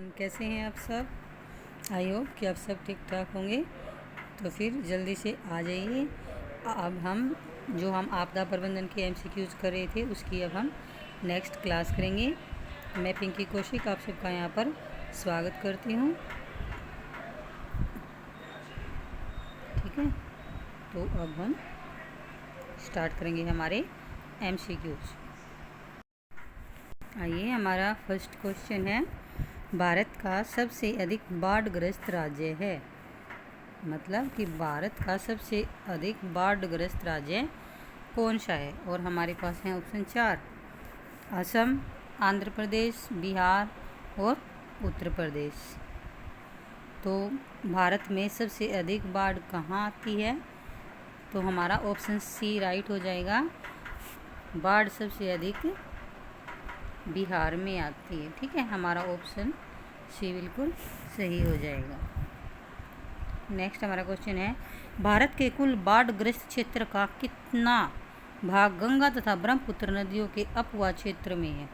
Everyone, कैसे हैं आप सब। आई होप कि आप सब ठीक ठाक होंगे। तो फिर जल्दी से आ जाइए। अब हम आपदा प्रबंधन के एमसीक्यूज कर रहे थे, उसकी अब हम नेक्स्ट क्लास करेंगे। मैं पिंकी कौशिक आप सबका यहाँ पर स्वागत करती हूँ। ठीक है, तो अब हम स्टार्ट करेंगे हमारे एमसीक्यूज। आइए, हमारा फर्स्ट क्वेश्चन है, भारत का सबसे अधिक बाढ़ग्रस्त राज्य है। मतलब कि भारत का सबसे अधिक बाढ़ग्रस्त राज्य कौन सा है। और हमारे पास हैं ऑप्शन 4, असम, आंध्र प्रदेश, बिहार और उत्तर प्रदेश। तो भारत में सबसे अधिक बाढ़ कहाँ आती है, तो हमारा ऑप्शन सी राइट हो जाएगा। बाढ़ सबसे अधिक बिहार में आती है। ठीक है, हमारा ऑप्शन सी बिल्कुल सही हो जाएगा। नेक्स्ट हमारा क्वेश्चन है, भारत के कुल बाढ़ग्रस्त क्षेत्र का कितना भाग गंगा तथा ब्रह्मपुत्र नदियों के अपवाह क्षेत्र में है।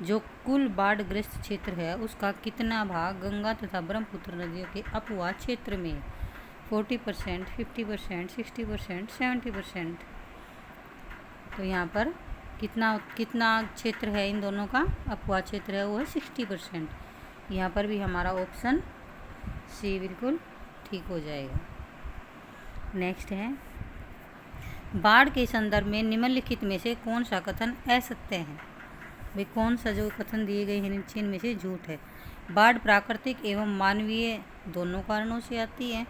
जो कुल बाढ़ग्रस्त क्षेत्र है उसका कितना भाग गंगा तथा ब्रह्मपुत्र नदियों के अपवाह क्षेत्र में है। 40%, 50%, 60%, 70%। तो यहाँ पर कितना क्षेत्र है इन दोनों का अपवाह क्षेत्र है, वो है 60%। यहाँ पर भी हमारा ऑप्शन सी बिल्कुल ठीक हो जाएगा। नेक्स्ट है, बाढ़ के संदर्भ में निम्नलिखित में से कौन सा कथन असत्य है। भाई कौन सा जो कथन दिए गए हैं नीचे इनमें से झूठ है। बाढ़ प्राकृतिक एवं मानवीय दोनों कारणों से आती है।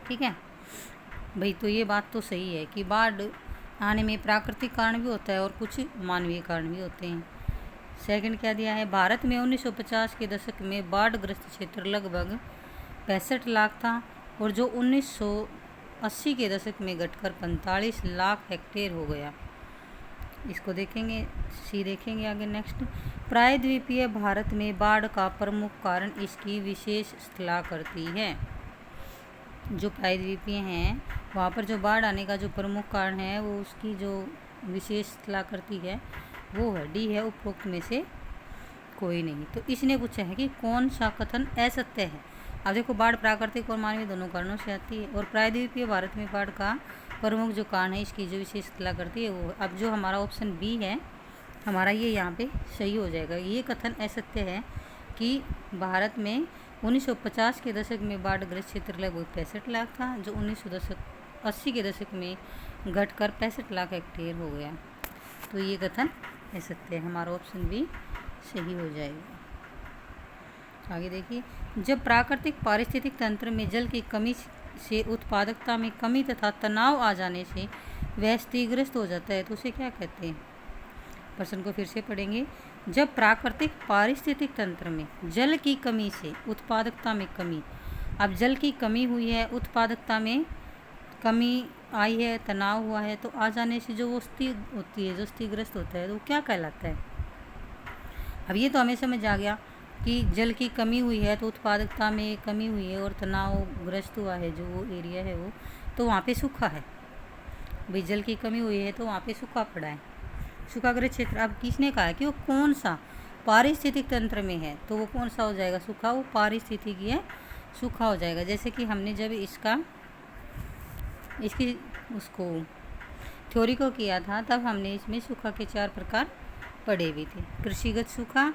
ठीक है भाई, तो ये बात तो सही है कि बाढ़ आने में प्राकृतिक कारण भी होता है और कुछ मानवीय कारण भी होते हैं। सेकंड क्या दिया है, भारत में 1950 के दशक में बाढ़ग्रस्त क्षेत्र लगभग 65 लाख था और जो 1980 के दशक में घटकर 45 लाख हेक्टेयर हो गया। इसको देखेंगे, सी देखेंगे आगे। नेक्स्ट, प्रायद्वीपीय भारत में बाढ़ का प्रमुख कारण इसकी विशेष स्थलाकृति है। जो प्रायद्वीपीय हैं वहाँ पर जो बाढ़ आने का जो प्रमुख कारण है वो उसकी जो विशेष स्थलाकृति है वो है डी है, उपरोक्त में से कोई नहीं। तो इसने पूछा है कि कौन सा कथन असत्य है। अब देखो, बाढ़ प्राकृतिक और मानवीय दोनों कारणों से आती है और प्रायद्वीपीय भारत में बाढ़ का प्रमुख जो कारण है इसकी जो विशेष स्थलाकृति है वो। अब जो हमारा ऑप्शन बी है हमारा ये यहाँ पे सही हो जाएगा। ये कथन असत्य है कि भारत में 1950 के दशक में बाढ़ग्रस्त क्षेत्र लगभग 65 लाख था, जो 1980 के दशक में घटकर 65 लाख हेक्टेयर हो गया। तो ये कथन असत्य है, हमारा ऑप्शन भी सही हो जाएगा। आगे देखिए, जब प्राकृतिक पारिस्थितिक तंत्र में जल की कमी से उत्पादकता में कमी तथा तनाव आ जाने से वह स्थितिग्रस्त हो जाता है तो उसे क्या कहते हैं। प्रश्न को फिर से पढ़ेंगे। जब प्राकृतिक पारिस्थितिक तंत्र में जल की कमी से उत्पादकता में कमी, अब जल की कमी हुई है, उत्पादकता में कमी आई है, तनाव हुआ है, तो आ जाने से जो वो स्थिर होती है, जो स्थितिग्रस्त होता है, तो वो क्या कहलाता है। अब ये तो हमें समझ आ गया कि जल की कमी हुई है तो उत्पादकता में कमी हुई है और तनावग्रस्त हुआ है जो वो एरिया है वो, तो वहाँ पे सूखा है। भाई जल की कमी हुई है तो वहाँ पे सूखा पड़ा है, सूखाग्रस्त क्षेत्र। अब किसने कहा है कि वो कौन सा पारिस्थितिक तंत्र में है, तो वो कौन सा हो जाएगा सूखा, वो पारिस्थितिकीय सूखा हो जाएगा। जैसे कि हमने जब इसकी उसको थ्योरी को किया था तब हमने इसमें सूखा के 4 प्रकार पढ़े भी थे। कृषिगत सूखा,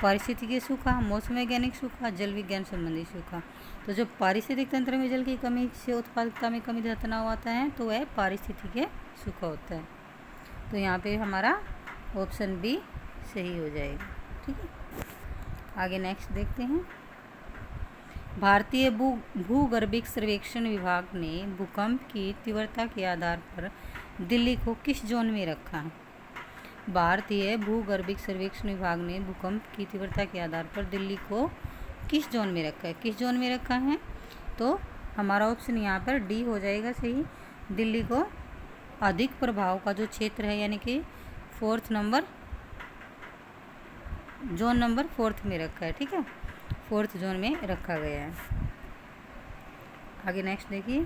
पारिस्थितिकीय सूखा, मौसम वैज्ञानिक सूखा, जल विज्ञान संबंधी सूखा। तो जब पारिस्थितिक तंत्र में जल की कमी से उत्पादकता में कमी तथा तनाव आता है तो वह पारिस्थितिकीय सूखा होता है। तो यहाँ पे हमारा ऑप्शन बी सही हो जाएगा। ठीक है, आगे नेक्स्ट देखते हैं। भारतीय भूगर्भिक सर्वेक्षण विभाग ने भूकंप की तीव्रता के आधार पर दिल्ली को किस जोन में रखा है। भारतीय भूगर्भिक सर्वेक्षण विभाग ने भूकंप की तीव्रता के आधार पर दिल्ली को किस जोन में रखा है, किस जोन में रखा है, तो हमारा ऑप्शन यहाँ पर डी हो जाएगा सही। दिल्ली को अधिक प्रभाव का जो क्षेत्र है यानी कि जोन नंबर 4 में रखा है। ठीक है, 4th जोन में रखा गया है। आगे नेक्स्ट देखिए,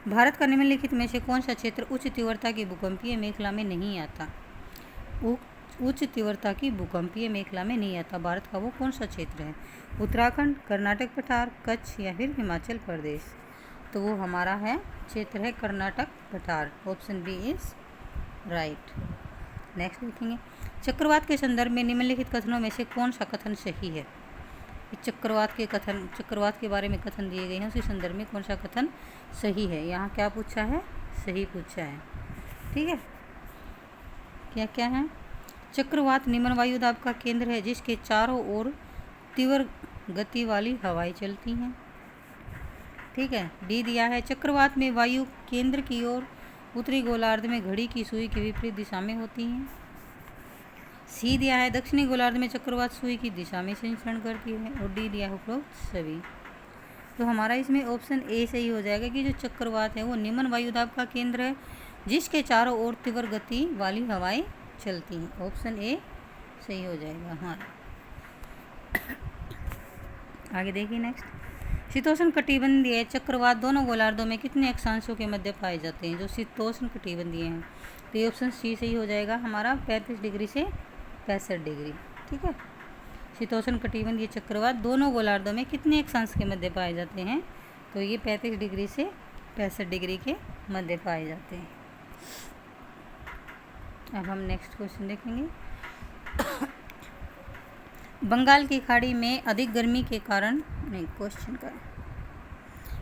भारत का निम्नलिखित में से कौन सा क्षेत्र उच्च तीव्रता की भूकंपीय मेखला में नहीं आता। उक्त उच्च तीव्रता की भूकंपीय मेखला में नहीं आता। भारत का वो कौन सा क्षेत्र है? उत्तराखंड, कर्नाटक पठार, कच्छ या फिर हिमाचल प्रदेश? तो वो हमारा है क्षेत्र है कर्नाटक पठार। Option B is right. Next देखेंगे, चक्रवात के संदर्भ में निम्नलिखित कथनों में से कौन सा कथन सही है? चक्रवात के बारे में कथन दिए गए हैं, उसी संदर्भ में कौन सा कथन सही है? यहाँ क्या पूछा है? सही पूछा है। ठीक है, क्या क्या है? चक्रवात निम्न वायु दाब का केंद्र है जिसके चारों ओर तीव्र गति वाली हवाएं चलती हैं। ठीक है, डी दिया है चक्रवात में वायु केंद्र की ओर उत्तरी गोलार्ध में घड़ी की सुई की विपरीत दिशा में होती हैं। सी दिया है दक्षिणी गोलार्ध में चक्रवात सुई की दिशा में संचरण करती है। और डी दिया है उपरोक्त सभी। तो हमारा इसमें ऑप्शन ए सही हो जाएगा कि जो चक्रवात है वो निम्न वायुदाब का केंद्र है जिसके चारों ओर तीव्र गति वाली हवाएं चलती हैं। ऑप्शन ए सही हो जाएगा। हाँ, आगे देखिए नेक्स्ट, शीतोष्ण कटिबंधीय चक्रवात दोनों गोलार्धों में कितने अक्षांशों के मध्य पाए जाते हैं? जो शीतोष्ण कटिबंधीय हैं, तो ये ऑप्शन सी सही हो जाएगा हमारा 35 डिग्री से 65 डिग्री। ठीक है, शीतोष्ण कटिबंधीय चक्रवात दोनों गोलार्धों में कितने अक्षांश के मध्य पाए जाते हैं? तो ये 35 डिग्री से 65 डिग्री के मध्य पाए जाते हैं। अब हम नेक्स्ट क्वेश्चन देखेंगे। बंगाल की खाड़ी में अधिक गर्मी के कारण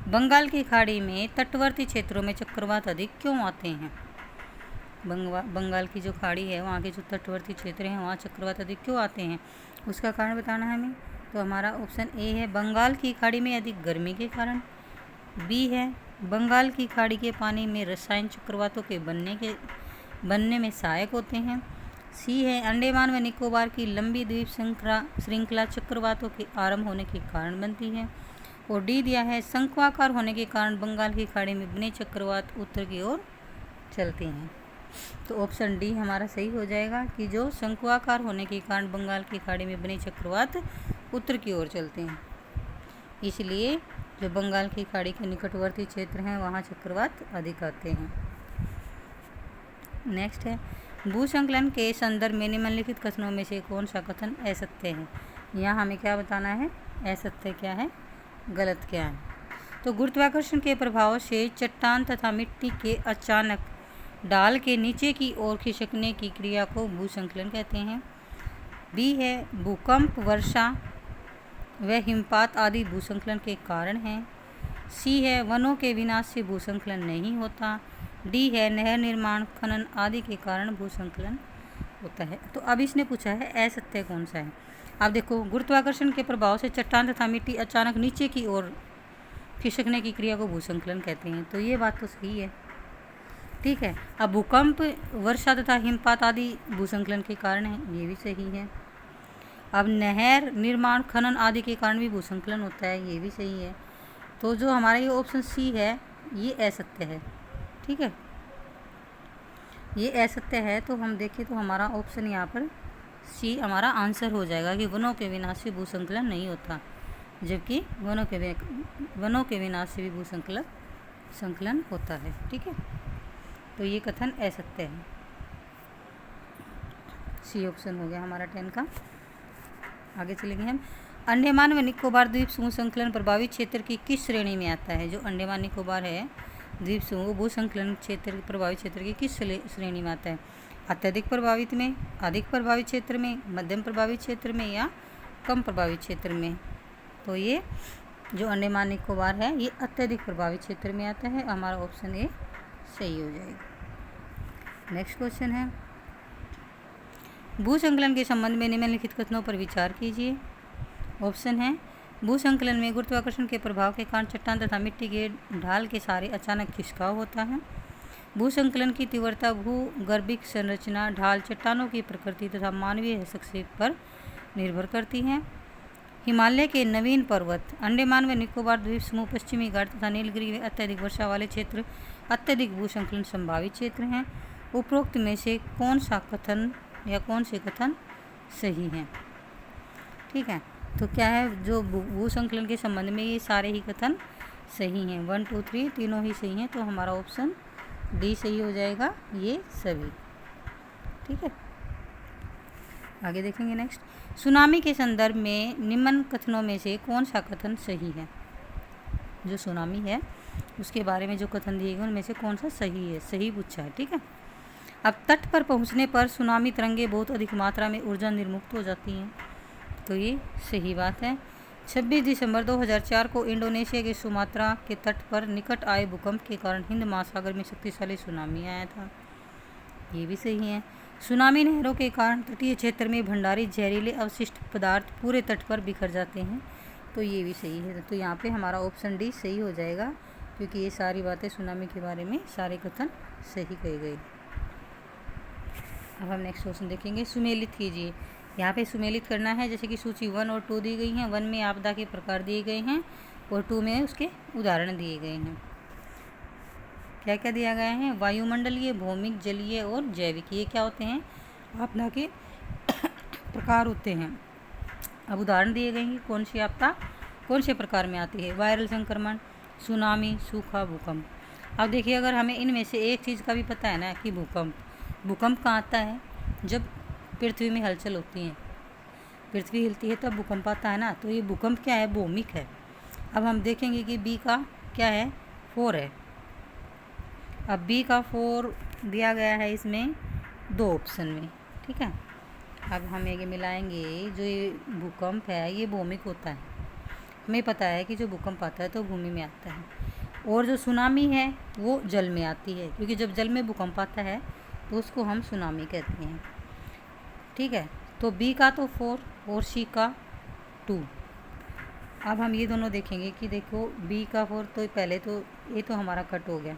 बंगाल की खाड़ी में तटवर्ती क्षेत्रों में चक्रवात अधिक क्यों आते हैं? बंगाल की जो खाड़ी है वहाँ के जो तटवर्ती क्षेत्र हैं वहाँ चक्रवात अधिक क्यों आते हैं, उसका कारण बताना है हमें। तो हमारा ऑप्शन ए है बंगाल की खाड़ी में अधिक गर्मी के कारण। बी है बंगाल की खाड़ी के पानी में रसायन चक्रवातों के बनने में सहायक होते हैं। सी है अंडमान व निकोबार की लंबी द्वीप श्रृंखला चक्रवातों के आरंभ होने के कारण बनती है। और डी दिया है शंक्वाकार होने के कारण बंगाल की खाड़ी में बने चक्रवात उत्तर की ओर चलते हैं। तो ऑप्शन डी हमारा सही हो जाएगा कि जो शंक्वाकार होने के कारण बंगाल की खाड़ी में बने चक्रवात उत्तर की ओर चलते हैं, इसलिए जो बंगाल की खाड़ी के निकटवर्ती क्षेत्र हैं वहाँ चक्रवात अधिक आते हैं। नेक्स्ट है भूसंकलन के संदर्भ में निम्नलिखित कथनों में से कौन सा कथन असत्य है? यहाँ हमें क्या बताना है? असत्य क्या है, गलत क्या है। तो गुरुत्वाकर्षण के प्रभाव से चट्टान तथा मिट्टी के अचानक ढाल के नीचे की ओर खिसकने की क्रिया को भूसंकलन कहते हैं। बी है भूकंप, वर्षा व हिमपात आदि भूसंकलन के कारण हैं। सी है वनों के विनाश से भूसंकलन नहीं होता। डी है नहर निर्माण, खनन आदि के कारण भूसंकलन होता है। तो अब इसने पूछा है असत्य कौन सा है। अब देखो, गुरुत्वाकर्षण के प्रभाव से चट्टान तथा मिट्टी अचानक नीचे की ओर खिसकने की क्रिया को भूसंकलन कहते हैं, तो ये बात तो सही है। ठीक है, अब भूकंप, वर्षा तथा हिमपात आदि भूसंकलन के कारण है, ये भी सही है। अब नहर निर्माण, खनन आदि के कारण भी भूसंकलन होता है, ये भी सही है। तो जो हमारा ये ऑप्शन सी है ये असत्य है। ठीक है, ये असत्य है। तो हम देखें तो हमारा ऑप्शन यहाँ पर सी हमारा आंसर हो जाएगा कि वनों के विनाश से भूसंकलन नहीं होता, जबकि वनों के विनाश से भी भूसंकलन होता है। ठीक है, तो ये कथन असत्य है। सी ऑप्शन हो गया हमारा 10 का। आगे चलेंगे हम। अंडमान व निकोबार द्वीप समूह संकलन प्रभावित क्षेत्र की किस श्रेणी में आता है? जो अंडमान निकोबार है द्वीप समूह भूसंकलन क्षेत्र प्रभावित क्षेत्र की किस श्रेणी में आता है? अत्यधिक प्रभावित में, अधिक प्रभावित क्षेत्र में, मध्यम प्रभावित क्षेत्र में या कम प्रभावित क्षेत्र में? तो ये जो अंडमान निकोबार है ये अत्यधिक प्रभावित क्षेत्र में आता है। हमारा ऑप्शन ए सही हो जाएगा। नेक्स्ट क्वेश्चन है भूसंकलन के संबंध में निम्नलिखित कथनों पर विचार कीजिए। ऑप्शन है भूसंकलन में गुरुत्वाकर्षण के प्रभाव के कारण चट्टान तथा मिट्टी के ढाल के सहारे अचानक खिसकाव होता है। भूसंकलन की तीव्रता भूगर्भिक संरचना, ढाल, चट्टानों की प्रकृति तथा मानवीय हस्तक्षेप पर निर्भर करती है। हिमालय के नवीन पर्वत, अंडमान व निकोबार द्वीप समूह, पश्चिमी घाट तथा नीलगिरी में अत्यधिक वर्षा वाले क्षेत्र अत्यधिक भूसंकलन संभावित क्षेत्र हैं। उपरोक्त में से कौन सा कथन या कौन से कथन सही हैं? ठीक है, तो क्या है, जो भूसंकलन के संबंध में ये सारे ही कथन सही हैं। 1, 2, 3 तीनों ही सही हैं। तो हमारा ऑप्शन डी सही हो जाएगा, ये सभी। ठीक है, आगे देखेंगे नेक्स्ट, सुनामी के संदर्भ में निम्न कथनों में से कौन सा कथन सही है। जो सुनामी है उसके बारे में जो कथन दिए गए उनमें से कौन सा सही है, सही पूछा है। ठीक है, अब तट पर पहुंचने पर सुनामी तरंगे बहुत अधिक मात्रा में ऊर्जा निर्मुक्त हो जाती हैं, तो ये सही बात है। 26 दिसंबर 2004 को इंडोनेशिया के सुमात्रा के तट पर निकट आए भूकंप के कारण हिंद महासागर में शक्तिशाली सुनामी आया था, ये भी सही है। सुनामी लहरों के कारण तटीय क्षेत्र में भंडारित जहरीले अवशिष्ट पदार्थ पूरे तट पर बिखर जाते हैं, तो ये भी सही है। तो यहाँ पे हमारा ऑप्शन डी सही हो जाएगा, क्योंकि ये सारी बातें सुनामी के बारे में सारे कथन सही कहे गए। अब हम नेक्स्ट क्वेश्चन देखेंगे, सुमेलित कीजिए। यहाँ पे सुमेलित करना है, जैसे कि सूची 1 और 2 दी गई हैं। 1 में आपदा के प्रकार दिए गए हैं और 2 में उसके उदाहरण दिए गए हैं। क्या क्या दिया गया है, वायुमंडलीय, भौमिक, जलीय और जैविक, ये क्या होते हैं, आपदा के प्रकार होते हैं। अब उदाहरण दिए गए हैं कि कौन सी आपदा कौन से प्रकार में आती है, वायरल संक्रमण, सुनामी, सूखा, भूकंप। अब देखिए, अगर हमें इनमें से एक चीज़ का भी पता है ना कि भूकंप कहाँ आता है, जब पृथ्वी में हलचल होती है, पृथ्वी हिलती है तब भूकंप आता है ना, तो ये भूकंप क्या है, भौमिक है। अब हम देखेंगे कि बी का क्या है, 4 है। अब बी का 4 दिया गया है इसमें 2 ऑप्शन में। ठीक है, अब हम ये मिलाएंगे, जो ये भूकंप है ये भौमिक होता है, हमें पता है कि जो भूकंप आता है तो भूमि में आता है, और जो सुनामी है वो जल में आती है, क्योंकि जब जल में भूकंप आता है तो उसको हम सुनामी कहते हैं। ठीक है, तो बी का तो 4 और सी का 2। अब हम ये दोनों देखेंगे कि देखो बी का 4 तो पहले तो ये तो हमारा कट हो गया,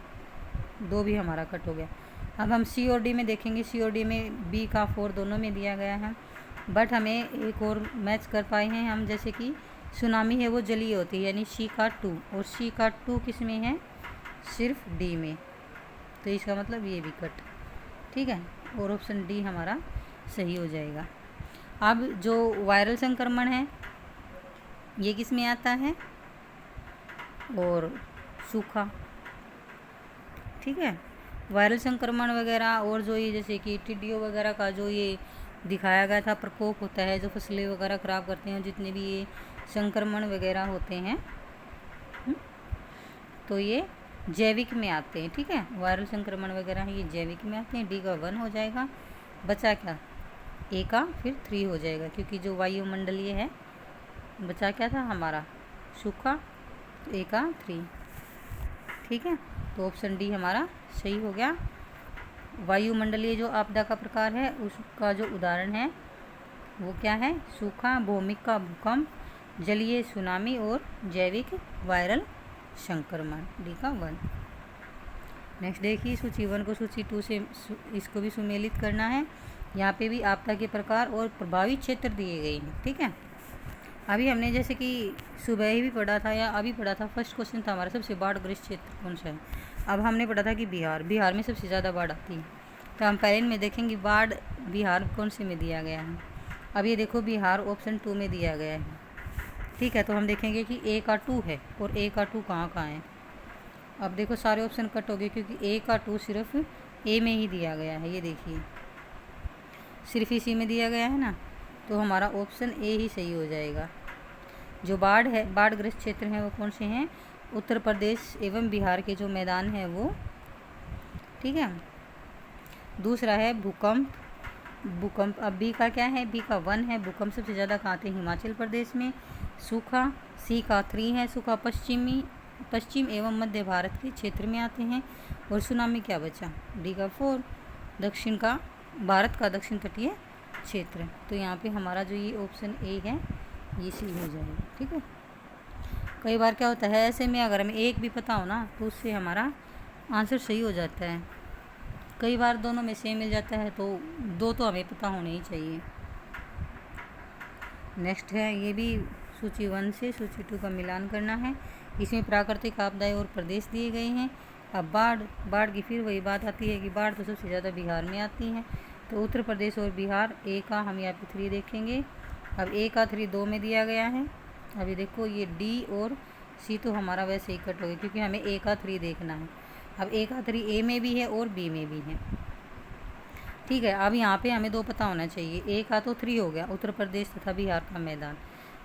2 भी हमारा कट हो गया। अब हम सी और डी में देखेंगे, सी और डी में बी का 4 दोनों में दिया गया है, बट हमें एक और मैच कर पाए हैं हम, जैसे कि सुनामी है वो जलीय होती है, यानी सी का 2, और सी का 2 किस में है, सिर्फ डी में, तो इसका मतलब ये भी कट। ठीक है, और ऑप्शन डी हमारा सही हो जाएगा। अब जो वायरल संक्रमण है ये किस में आता है, और सूखा। ठीक है, वायरल संक्रमण वगैरह और जो ये जैसे कि टिड्डियों वगैरह का जो ये दिखाया गया था प्रकोप होता है, जो फसलें वगैरह ख़राब करते हैं, जितने भी ये संक्रमण वगैरह होते हैं, तो ये जैविक में आते हैं। ठीक है, वायरल संक्रमण वगैरह ये जैविक में आते हैं। डी का 1 हो जाएगा, बचा क्या, ए का फिर 3 हो जाएगा, क्योंकि जो वायुमंडलीय है, बचा क्या था हमारा, सूखा, तो ए का 3। ठीक है, तो ऑप्शन डी हमारा सही हो गया। वायुमंडलीय जो आपदा का प्रकार है उसका जो उदाहरण है वो क्या है, सूखा, भौमिक का भूकंप, जलीय सुनामी और जैविक वायरल संक्रमण, डी का 1। नेक्स्ट देखिए, सूची 1 को सूची 2 से इसको भी सुमेलित करना है। यहाँ पे भी आपदा के प्रकार और प्रभावित क्षेत्र दिए गए हैं। ठीक है, अभी हमने जैसे कि सुबह ही भी पढ़ा था या अभी पढ़ा था, फर्स्ट क्वेश्चन था हमारा सबसे बाढ़ग्रस्त क्षेत्र कौन सा है। अब हमने पढ़ा था कि बिहार में सबसे ज़्यादा बाढ़ आती है, तो हम पहले में देखेंगे बाढ़ बिहार कौन से में दिया गया है। अब ये देखो बिहार ऑप्शन 2 में दिया गया है। ठीक है, तो हम देखेंगे कि ए का 2 है और ए का 2 कहाँ कहाँ है। अब देखो सारे ऑप्शन कट हो गए, क्योंकि ए का 2 सिर्फ ए में ही दिया गया है, ये देखिए सिर्फ इसी में दिया गया है ना, तो हमारा ऑप्शन ए ही सही हो जाएगा। जो बाढ़ग्रस्त क्षेत्र हैं वो कौन से हैं, उत्तर प्रदेश एवं बिहार के जो मैदान हैं वो। ठीक है, दूसरा है भूकंप। अब बी का क्या है, बी का 1 है, भूकंप सबसे ज़्यादा कहाँ आते हैं, हिमाचल प्रदेश में। सूखा, सी का 3 है, सूखा पश्चिम एवं मध्य भारत के क्षेत्र में आते हैं। और सुनामी क्या बचा, डी का 4, भारत का दक्षिण तटीय क्षेत्र। तो यहाँ पे हमारा जो ये ऑप्शन ए है ये सही हो जाएगा। ठीक है, कई बार क्या होता है ऐसे में, अगर हमें एक भी पता हो ना तो उससे हमारा आंसर सही हो जाता है। कई बार दोनों में सेम मिल जाता है, तो 2 तो हमें पता होने ही चाहिए। नेक्स्ट है, ये भी सूची 1 से सूची 2 का मिलान करना है। इसमें प्राकृतिक आपदाएं और प्रदेश दिए गए हैं। अब बाढ़ की फिर वही बात आती है कि बाढ़ तो सबसे ज़्यादा बिहार में आती है, तो उत्तर प्रदेश और बिहार, ए का हम यहाँ पे 3 देखेंगे। अब ए का 3 2 में दिया गया है। अभी देखो ये डी और सी तो हमारा वैसे ही कट हो गया, क्योंकि हमें ए का 3 देखना है। अब ए का 3 ए में भी है और बी में भी है। ठीक है, अब यहाँ पे हमें 2 पता होना चाहिए। ए का तो 3 हो गया, उत्तर प्रदेश तथा बिहार का मैदान।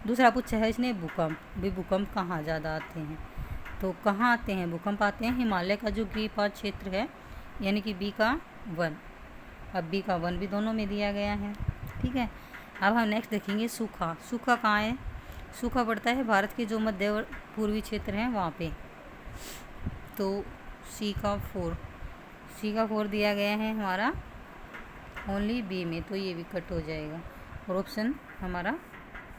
दूसरा पूछा है इसने भूकंप, भी भूकंप कहाँ ज़्यादा आते हैं, तो कहाँ आते हैं भूकंप आते हैं हिमालय का जो गिरिपाद क्षेत्र है, यानी कि बी का 1। अब बी का 1 भी दोनों में दिया गया है। ठीक है, अब हम नेक्स्ट देखेंगे सूखा। सूखा कहाँ है, सूखा पड़ता है भारत के जो मध्य पूर्वी क्षेत्र हैं वहाँ पे, तो सी का 4 दिया गया है हमारा ओनली बी में, तो ये भी कट हो जाएगा और ऑप्शन हमारा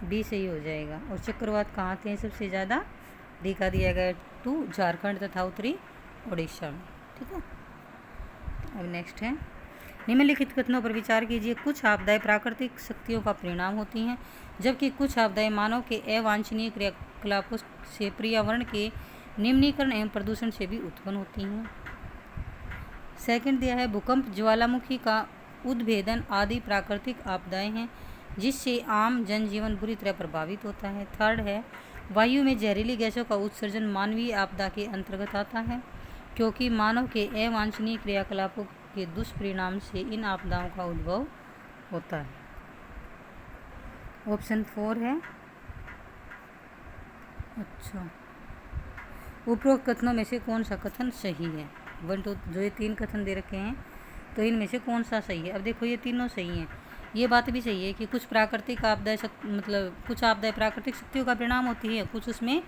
डी सही हो जाएगा। और चक्रवात कहाँ आते हैं सबसे ज़्यादा, डी का दिया गया 2 झारखंड तथा उत्तरी उड़ीसा में। ठीक है, अब नेक्स्ट है निम्नलिखित कथनों पर विचार कीजिए। कुछ आपदाएं प्राकृतिक शक्तियों का परिणाम होती हैं, जबकि कुछ आपदाएं मानव के अवांछनीय क्रियाकलापों से पर्यावरण के निम्नीकरण एवं प्रदूषण से भी उत्पन्न होती हैं। सेकंड दिया है भूकंप, ज्वालामुखी का उद्भेदन आदि प्राकृतिक आपदाएं हैं जिससे आम जनजीवन बुरी तरह प्रभावित होता है। थर्ड है वायु में जहरीली गैसों का उत्सर्जन मानवीय आपदा के अंतर्गत आता है, क्योंकि मानव के अवांछनीय क्रियाकलापों के दुष्परिणाम से इन आपदाओं का उद्भव होता है। ऑप्शन 4 है। अच्छा, उपरोक्त कथनों में से कौन सा कथन सही है, 1 2 जो ये 3 कथन दे रखे हैं, तो इनमें से कौन सा सही है। अब देखो ये तीनों सही हैं। ये बात भी सही है कि कुछ प्राकृतिक आपदाएं मतलब कुछ आपदाएं प्राकृतिक शक्तियों का परिणाम होती है, कुछ उसमें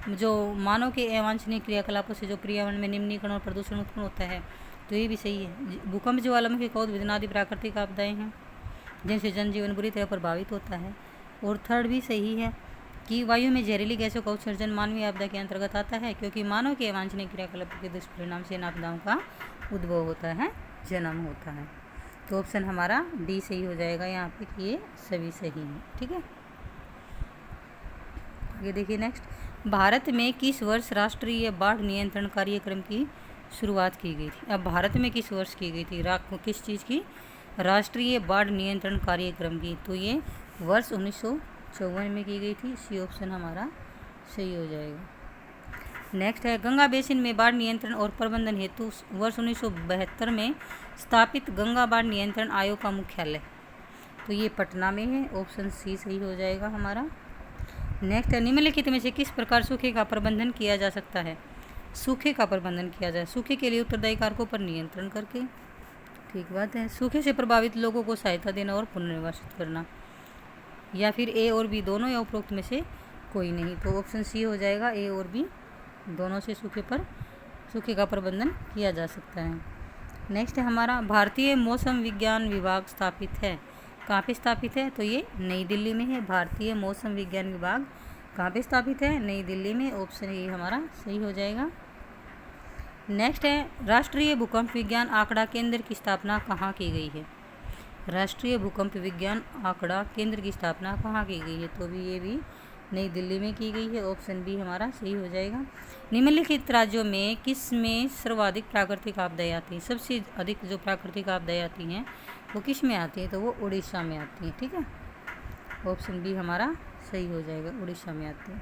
जो मानव के अवांछनीय क्रियाकलापों से जो पर्यावरण में निम्नीकरण और प्रदूषण उत्पन्न होता है, तो ये भी सही है। भूकंप, ज्वालामुखी का उद्भेदन आदि प्राकृतिक आपदाएं हैं जिनसे जनजीवन बुरी तरह प्रभावित होता है। और थर्ड भी सही है कि वायु में जहरीली गैसों का उत्सर्जन मानवीय आपदा के अंतर्गत आता है, क्योंकि मानव के अवांछनीय क्रियाकलापों के दुष्परिणाम से इन आपदाओं का उद्भव होता है, जन्म होता है। तो ऑप्शन हमारा डी सही हो जाएगा यहाँ पे कि ये सभी सही हैं। ठीक है, आगे देखिए नेक्स्ट, भारत में किस वर्ष राष्ट्रीय बाढ़ नियंत्रण कार्यक्रम की शुरुआत की गई थी। अब भारत में किस वर्ष की गई थी, किस चीज़ की, राष्ट्रीय बाढ़ नियंत्रण कार्यक्रम की, तो ये वर्ष 1954 में की गई थी। सी ऑप्शन हमारा सही हो जाएगा। नेक्स्ट है गंगा बेसिन में बाढ़ नियंत्रण और प्रबंधन हेतु वर्ष 1972 में स्थापित गंगा बाढ़ नियंत्रण आयोग का मुख्यालय, तो ये पटना में है। ऑप्शन सी सही हो जाएगा हमारा। नेक्स्ट है निम्नलिखित में से किस प्रकार सूखे का प्रबंधन किया जा सकता है। सूखे का प्रबंधन किया जाए, सूखे के लिए उत्तरदायी कारकों पर नियंत्रण करके। ठीक बात है। सूखे से प्रभावित लोगों को सहायता देना और पुनर्निवासित करना, या फिर ए और बी दोनों, या उपरोक्त में से कोई नहीं, तो ऑप्शन सी हो जाएगा, ए और बी दोनों से सूखे का प्रबंधन किया जा सकता है। नेक्स्ट है हमारा भारतीय मौसम विज्ञान विभाग स्थापित है, कहाँ पे स्थापित है, तो ये नई दिल्ली में है। भारतीय मौसम विज्ञान विभाग कहाँ पे स्थापित है, नई दिल्ली में। ऑप्शन ए हमारा सही हो जाएगा। नेक्स्ट है राष्ट्रीय भूकंप विज्ञान आंकड़ा केंद्र की स्थापना कहाँ की गई है। राष्ट्रीय भूकंप विज्ञान आंकड़ा केंद्र की स्थापना कहाँ की गई है, तो भी ये भी नई दिल्ली में की गई है। ऑप्शन बी हमारा सही हो जाएगा। निम्नलिखित राज्यों में किस में सर्वाधिक प्राकृतिक आपदाएं आती हैं, सबसे अधिक जो प्राकृतिक आपदाएं आती हैं वो किस में आती हैं, तो वो उड़ीसा में आती हैं। ठीक है, ऑप्शन बी हमारा सही हो जाएगा, उड़ीसा में आती है।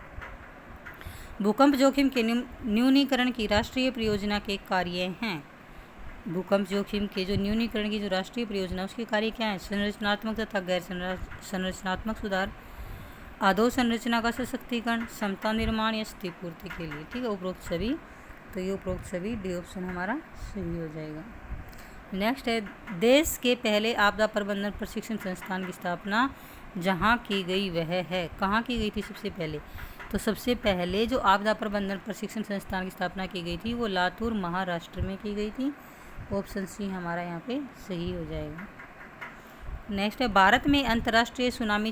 भूकंप जोखिम के न्यूनीकरण की राष्ट्रीय परियोजना के कार्य हैं। भूकंप जोखिम के जो न्यूनीकरण की जो राष्ट्रीय परियोजना उसके कार्य क्या है, संरचनात्मक तथा गैर संरचनात्मक सुधार, अधोसंरचना का सशक्तिकरण, क्षमता निर्माण या क्षतिपूर्ति के लिए। ठीक है, उपरोक्त सभी, तो ये उपरोक्त सभी डी ऑप्शन हमारा सही हो जाएगा। नेक्स्ट है देश के पहले आपदा प्रबंधन प्रशिक्षण संस्थान की स्थापना जहाँ की गई वह है, कहाँ की गई थी सबसे पहले, तो सबसे पहले जो आपदा प्रबंधन प्रशिक्षण संस्थान की स्थापना की गई थी वो लातूर महाराष्ट्र में की गई थी। ऑप्शन सी हमारा यहाँ पे सही हो जाएगा। नेक्स्ट है भारत में अंतर्राष्ट्रीय सुनामी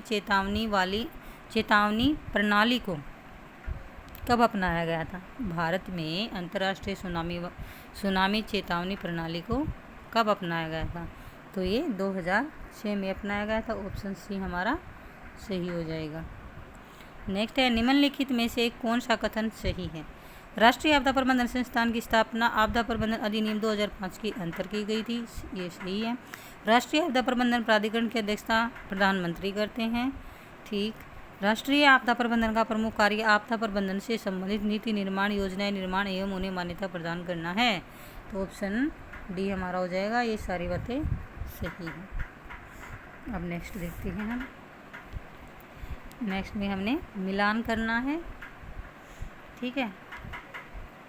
चेतावनी प्रणाली को कब अपनाया गया था। भारत में अंतर्राष्ट्रीय सुनामी चेतावनी प्रणाली को कब अपनाया गया था, तो ये 2006 में अपनाया गया था। ऑप्शन सी हमारा सही हो जाएगा। नेक्स्ट है निम्नलिखित में से कौन सा कथन सही है। राष्ट्रीय आपदा प्रबंधन संस्थान की स्थापना आपदा प्रबंधन अधिनियम 2005 के अंतर की गई थी, ये सही है। राष्ट्रीय आपदा प्रबंधन प्राधिकरण की अध्यक्षता प्रधानमंत्री करते हैं। ठीक, राष्ट्रीय आपदा प्रबंधन का प्रमुख कार्य आपदा प्रबंधन से संबंधित नीति निर्माण, योजनाएं निर्माण एवं उन्हें मान्यता प्रदान करना है, तो ऑप्शन डी हमारा हो जाएगा। ये सारी बातें सही है। अब नेक्स्ट देखते हैं हम। नेक्स्ट में हमने मिलान करना है, ठीक है।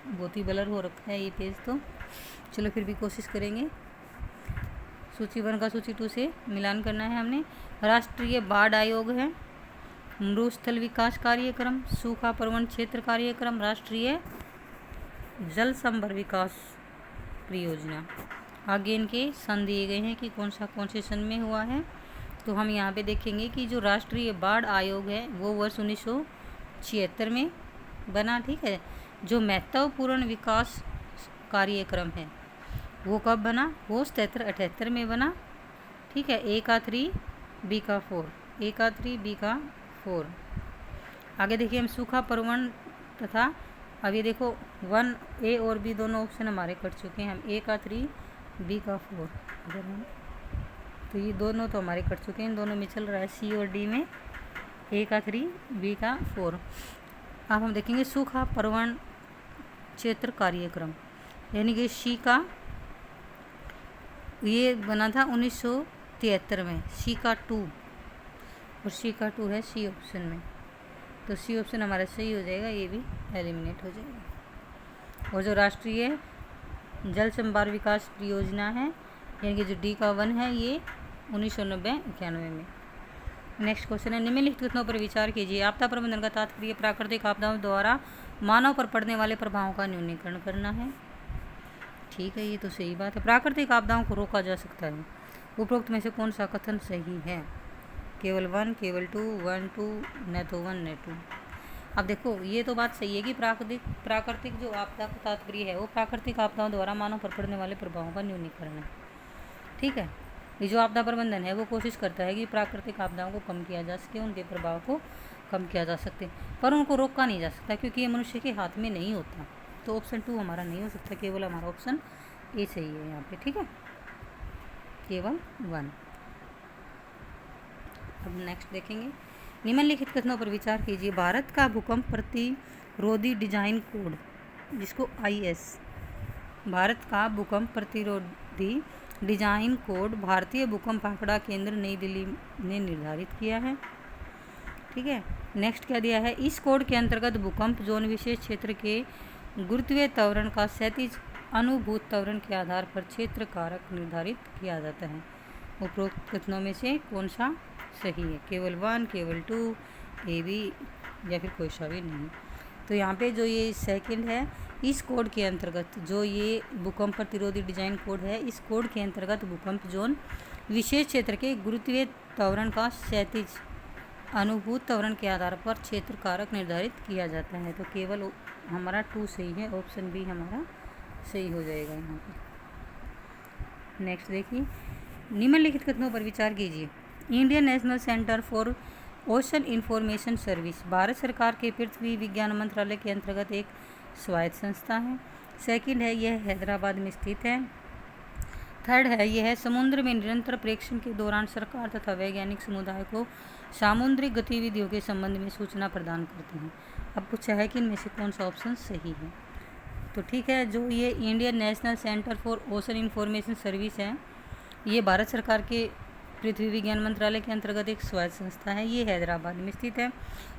बहुत ही ब्लर हो रखा है ये पेज, तो चलो फिर भी कोशिश करेंगे। सूची 1 का सूची 2 से मिलान करना है हमने। राष्ट्रीय बाढ़ आयोग है, मरुस्थल विकास कार्यक्रम, सूखा प्रबंधन क्षेत्र कार्यक्रम, राष्ट्रीय जल संभर विकास परियोजना। आगे इनके सन दिए गए हैं कि कौन से सन में हुआ है। तो हम यहाँ पे देखेंगे कि जो राष्ट्रीय बाढ़ आयोग है वो वर्ष 1976 में बना, ठीक है। जो महत्वपूर्ण विकास कार्यक्रम है वो कब बना, वो 77-78 में बना, ठीक है। A का 3 B का 4, A का 3 B का 4। आगे देखिए हम सूखा प्रबंधन तथा, अब ये देखो 1A और B दोनों ऑप्शन हमारे कट चुके हैं। हम A का 3 B का 4, तो ये दोनों तो हमारे कट चुके हैं। इन दोनों में चल रहा है C और D में A का 3 B का 4। अब हम देखेंगे सूखा प्रबंधन क्षेत्र कार्यक्रम, यानी कि C का, ये बना था 1973 में, C का 2 और C का 2 है C ऑप्शन में, तो C ऑप्शन हमारा सही हो जाएगा, ये भी एलिमिनेट हो जाएगा। और जो राष्ट्रीय जल संभार विकास परियोजना है, यानी कि जो D का 1 है, ये 1990-91 में। नेक्स्ट क्वेश्चन है, निम्नलिखित कथनों पर विचार कीजिए। आपदा प्रबंधन का तात्पर्य प्राकृतिक आपदाओं द्वारा मानव पर पड़ने वाले प्रभावों का न्यूनीकरण करना है, ठीक है। ये तो सही बात है, प्राकृतिक आपदाओं को रोका जा सकता है। उपरोक्त में से कौन सा कथन सही है? केवल 1, केवल 2, 1 2, न तो 1 न 2। अब देखो ये तो बात सही है कि प्राकृतिक जो आपदा का तात्पर्य है वो प्राकृतिक आपदाओं द्वारा मानव पर पड़ने वाले प्रभावों का न्यूनीकरण है, ठीक है। ये जो आपदा प्रबंधन है वो कोशिश करता है कि प्राकृतिक आपदाओं को कम किया जा सके, उनके प्रभाव को कम किया जा सकते, पर उनको रोका नहीं जा सकता क्योंकि ये मनुष्य के हाथ में नहीं होता। तो ऑप्शन 2 हमारा नहीं हो सकता, केवल हमारा ऑप्शन ए सही है यहाँ पे, ठीक है, केवल 1। अब नेक्स्ट देखेंगे, निम्नलिखित कथनों पर विचार कीजिए। भारत का भूकंप प्रतिरोधी डिजाइन कोड, जिसको IS, भारत का भूकंप प्रतिरोधी डिजाइन कोड भारतीय भूकंप आंकड़ा केंद्र नई दिल्ली ने निर्धारित किया है, ठीक है। नेक्स्ट क्या दिया है, इस कोड के अंतर्गत भूकंप जोन विशेष क्षेत्र के गुरुत्वीय त्वरण का क्षैतिज अनुभूत त्वरण के आधार पर क्षेत्र कारक निर्धारित किया जाता है। उपरोक्त कथनों में से कौन सा सही है? केवल 1, केवल 2, A B या फिर कोई सा भी नहीं। तो यहाँ पे जो ये सेकंड है, इस कोड के अंतर्गत जो ये भूकंप प्रतिरोधी डिजाइन कोड है, इस कोड के अंतर्गत भूकंप जोन विशेष क्षेत्र के गुरुत्वीय त्वरण का क्षैतिज अनुभूत त्वरण के आधार पर क्षेत्र कारक निर्धारित किया जाता है। तो केवल हमारा 2 सही है, ऑप्शन बी हमारा सही हो जाएगा यहाँ पे। नेक्स्ट देखिए, निम्नलिखित कथनों पर विचार कीजिए। Indian national centre for ocean information service Bharat सरकार के पृथ्वी विज्ञान मंत्रालय के अंतर्गत एक स्वायत्त संस्था है। सेकंड है, यह हैदराबाद में स्थित है। थर्ड है, यह समुद्र में निरंतर प्रेक्षण के दौरान सरकार तथा वैज्ञानिक समुदाय को सामुद्रिक गतिविधियों के संबंध में सूचना प्रदान करते हैं। अब पूछा है कि इनमें से कौन सा ऑप्शन सही है। तो ठीक है, जो ये Indian national centre for ocean information service है, ये भारत सरकार के पृथ्वी विज्ञान मंत्रालय के अंतर्गत एक स्वायत्त संस्था है। ये हैदराबाद में स्थित है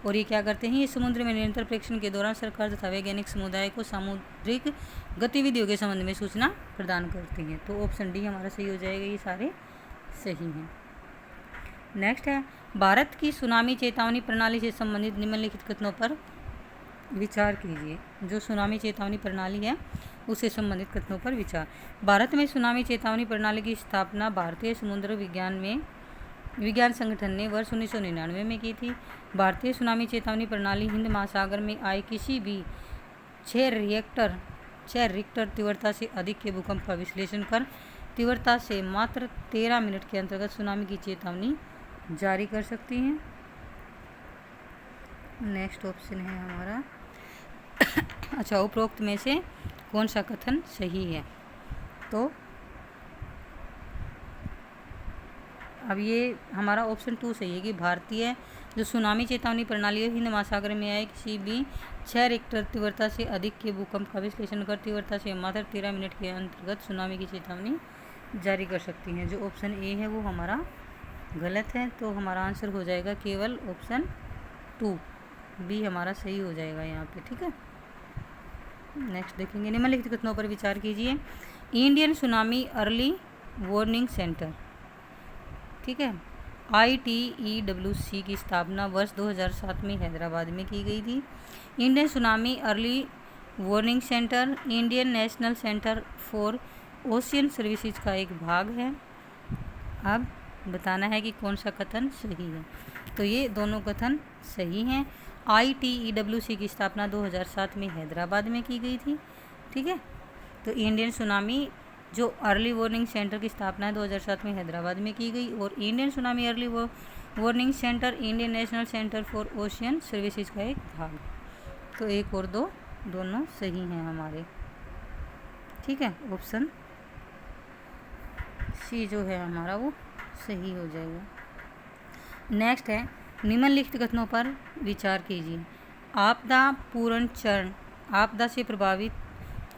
और ये क्या करते हैं, ये समुद्र में निरंतर प्रेक्षण के दौरान सरकार तथा वैज्ञानिक समुदाय को सामुद्रिक गतिविधियों के संबंध में सूचना प्रदान करती हैं। तो ऑप्शन डी हमारा सही हो जाएगा, ये सारे सही हैं। नेक्स्ट है, भारत की सुनामी चेतावनी प्रणाली से संबंधित निम्नलिखित कथनों पर विचार कीजिए। जो सुनामी चेतावनी प्रणाली है उससे संबंधित कथनों पर विचार। भारत में सुनामी चेतावनी प्रणाली की स्थापना भारतीय समुद्र विज्ञान संगठन ने वर्ष 1999 में की थी। भारतीय सुनामी चेतावनी प्रणाली हिंद महासागर में आए किसी भी 6 रिक्टर तीव्रता से अधिक के भूकंप का विश्लेषण कर तीव्रता से मात्र 13 मिनट के अंतर्गत सुनामी की चेतावनी जारी कर सकती हैं। नेक्स्ट ऑप्शन है हमारा अच्छा, उपरोक्त में से कौन सा कथन सही है? तो अब ये हमारा ऑप्शन 2 सही है कि भारतीय जो सुनामी चेतावनी प्रणाली है हिंद महासागर में आए किसी भी 6 रिक्टर तीव्रता से अधिक के भूकंप का विश्लेषण कर तीव्रता से मात्र 13 मिनट के अंतर्गत सुनामी की चेतावनी जारी कर सकती हैं। जो ऑप्शन ए है वो हमारा गलत है, तो हमारा आंसर हो जाएगा केवल ऑप्शन 2, बी हमारा सही हो जाएगा यहाँ पे। ठीक है, नेक्स्ट देखेंगे। निम्नलिखित कथनों पर विचार कीजिए। Indian tsunami early warning centre, ठीक है, ITEWC की स्थापना वर्ष 2007 में हैदराबाद में की गई थी। Indian tsunami early warning centre Indian national centre for ocean services का एक भाग है। अब बताना है कि कौन सा कथन सही है। तो ये दोनों कथन सही हैं। ITEWC की स्थापना 2007 में हैदराबाद में की गई थी। ठीक है, तो इंडियन सुनामी जो अर्ली वार्निंग सेंटर की स्थापना 2007 में हैदराबाद में की गई, और Indian tsunami early warning centre Indian national centre for ocean services का एक भाग। तो एक और दो दोनों सही हैं हमारे। ठीक है, ऑप्शन सी जो है हमारा वो सही हो जाएगा। नेक्स्ट है, निम्नलिखित कथनों पर विचार कीजिए। आपदा पूर्ण चरण, आपदा से प्रभावित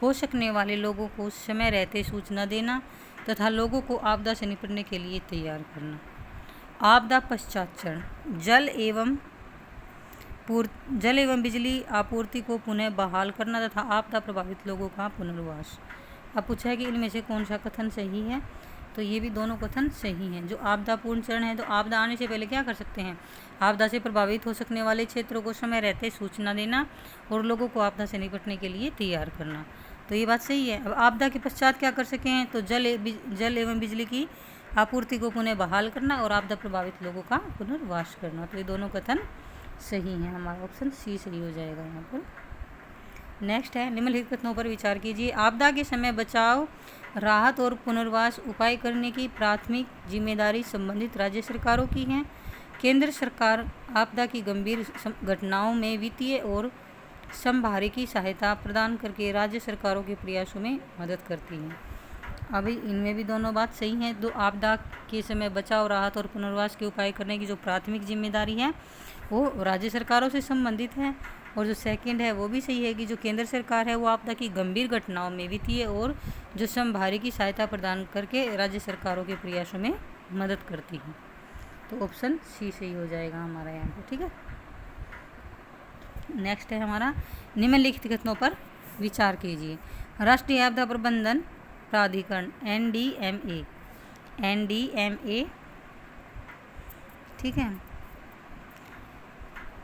हो सकने वाले लोगों को समय रहते सूचना देना तथा लोगों को आपदा से निपटने के लिए तैयार करना। आपदा पश्चात चरण, जल एवं बिजली आपूर्ति को पुनः बहाल करना तथा आपदा प्रभावित लोगों का पुनर्वास। अब पूछा है कि इनमें से कौन सा कथन सही है, तो ये भी दोनों कथन सही हैं। जो आपदा पूर्ण चरण है, तो आपदा आने से पहले क्या कर सकते हैं, आपदा से प्रभावित हो सकने वाले क्षेत्रों को समय रहते सूचना देना और लोगों को आपदा से निपटने के लिए तैयार करना। तो ये बात सही है। अब आपदा के पश्चात क्या कर सके हैं, तो जल एवं बिजली की आपूर्ति को पुनः बहाल करना और आपदा प्रभावित लोगों का पुनर्वास करना। तो ये दोनों कथन सही हैं, हमारा ऑप्शन सी सही हो जाएगा यहाँ पर। नेक्स्ट है, निम्नलिखित कथनों पर विचार कीजिए। आपदा के समय बचाव, राहत और पुनर्वास उपाय करने की प्राथमिक जिम्मेदारी संबंधित राज्य सरकारों की है। केंद्र सरकार आपदा की गंभीर घटनाओं में वित्तीय और संभाविकी सहायता प्रदान करके राज्य सरकारों के प्रयासों में मदद करती है। अभी इनमें भी दोनों बात सही है। दो, आपदा के समय बचाव, राहत और पुनर्वास के उपाय करने की जो प्राथमिक जिम्मेदारी है वो राज्य सरकारों से संबंधित है, और जो सेकंड है वो भी सही है कि जो केंद्र सरकार है वो आपदा की गंभीर घटनाओं में वित्तीय और जो संभाविकी सहायता प्रदान करके राज्य सरकारों के प्रयासों में मदद करती है। तो ऑप्शन सी सही हो जाएगा हमारा यहाँ पर। ठीक है, नेक्स्ट है हमारा, निम्नलिखित कथनों पर विचार कीजिए। राष्ट्रीय आपदा प्रबंधन प्राधिकरण NDMA, ठीक है,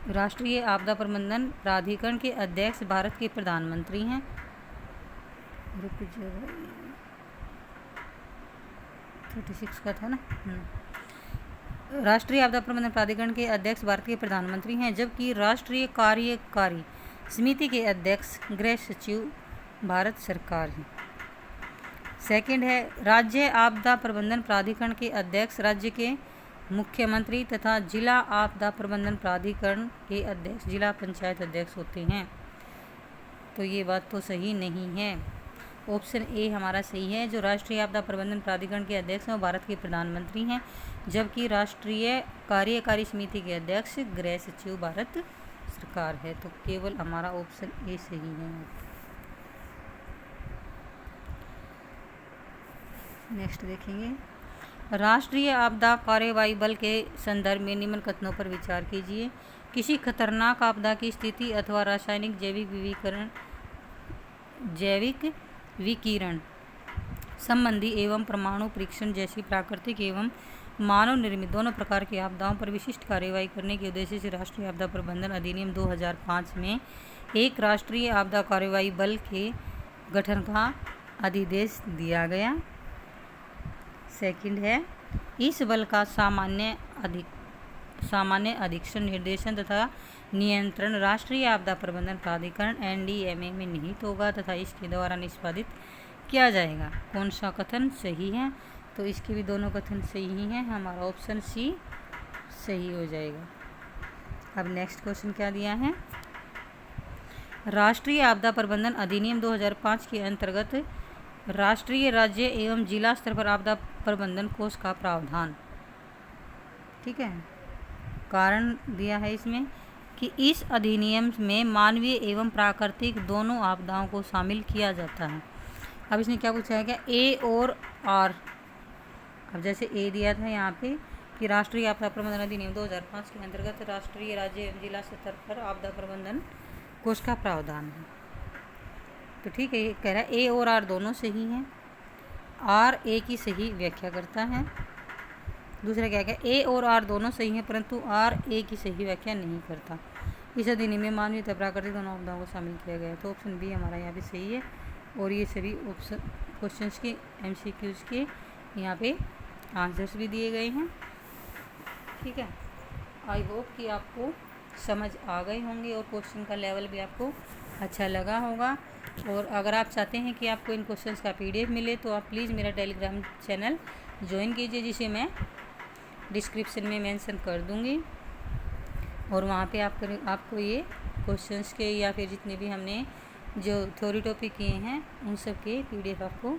राष्ट्रीय आपदा प्रबंधन प्राधिकरण के अध्यक्ष भारत के प्रधानमंत्री हैं। 36 का था ना। राष्ट्रीय आपदा प्रबंधन प्राधिकरण के अध्यक्ष भारत के प्रधानमंत्री हैं, जबकि राष्ट्रीय कार्यकारी समिति के अध्यक्ष गृह सचिव भारत सरकार है। सेकंड है, राज्य आपदा प्रबंधन प्राधिकरण के अध्यक्ष राज्य के मुख्यमंत्री तथा जिला आपदा प्रबंधन प्राधिकरण के अध्यक्ष जिला पंचायत अध्यक्ष होते हैं। तो ये बात तो सही नहीं है। ऑप्शन ए हमारा सही है। जो राष्ट्रीय आपदा प्रबंधन प्राधिकरण के अध्यक्ष हैं वो भारत के प्रधानमंत्री हैं, जबकि राष्ट्रीय कार्यकारी समिति के अध्यक्ष गृह सचिव भारत सरकार है। तो केवल हमारा ऑप्शन ए सही है। नेक्स्ट देखेंगे, राष्ट्रीय आपदा कार्यवाही बल के संदर्भ में निम्न कथनों पर विचार कीजिए। किसी खतरनाक आपदा की स्थिति अथवा रासायनिक जैविक विकिरण संबंधी एवं परमाणु परीक्षण जैसी प्राकृतिक एवं मानव निर्मित दोनों प्रकार की आपदाओं पर विशिष्ट कार्यवाही करने के उद्देश्य से राष्ट्रीय आपदा प्रबंधन अधिनियम 2005 में एक राष्ट्रीय आपदा कार्यवाही बल के गठन का अधिदेश दिया गया। सेकंड है, इस बल का सामान्य अधीक्षण, निर्देशन तथा नियंत्रण राष्ट्रीय आपदा प्रबंधन प्राधिकरण NDMA में निहित होगा तथा इसके द्वारा निष्पादित किया जाएगा। कौन सा कथन सही है, तो इसके भी दोनों कथन सही हैं, हमारा ऑप्शन सी सही हो जाएगा। अब नेक्स्ट क्वेश्चन क्या दिया है, राष्ट्रीय आपदा प्रबंधन अधिनियम 2005 के अंतर्गत राष्ट्रीय, राज्य एवं जिला स्तर पर आपदा प्रबंधन कोष का प्रावधान। ठीक है, कारण दिया है इसमें कि इस अधिनियम में मानवीय एवं प्राकृतिक दोनों आपदाओं को शामिल किया जाता है। अब इसने क्या पूछा है, क्या ए और आर अब जैसे ए दिया था यहाँ पे कि राष्ट्रीय आपदा प्रबंधन अधिनियम 2005 के अंतर्गत राष्ट्रीय, राज्य एवं जिला स्तर पर आपदा प्रबंधन कोष का प्रावधान है। तो ठीक है, ये कह रहा है ए और आर दोनों सही हैं, आर ए की सही व्याख्या करता है। दूसरा क्या है, ए और आर दोनों सही हैं परंतु आर ए की सही व्याख्या नहीं करता। इस अधिनियम में मानवीय तथा प्राकृतिक दोनों आपदाओं को शामिल किया गया है। तो ऑप्शन बी हमारा यहाँ पे सही है। और ये सभी ऑप्शन क्वेश्चंस के MCQs के यहाँ पे आंसर्स भी दिए गए हैं। ठीक है, आई होप कि आपको समझ आ गए होंगे और क्वेश्चन का लेवल भी आपको अच्छा लगा होगा। और अगर आप चाहते हैं कि आपको इन क्वेश्चंस का PDF मिले तो आप प्लीज़ मेरा टेलीग्राम चैनल ज्वाइन कीजिए, जिसे मैं डिस्क्रिप्शन में मेंशन कर दूंगी। और वहाँ पे आपको ये क्वेश्चंस के या फिर जितने भी हमने जो थ्योरी टॉपिक किए हैं उन सब के PDF आपको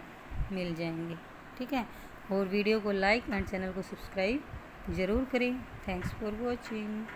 मिल जाएंगे। ठीक है, और वीडियो को लाइक एंड चैनल को सब्सक्राइब ज़रूर करें। Thanks for watching.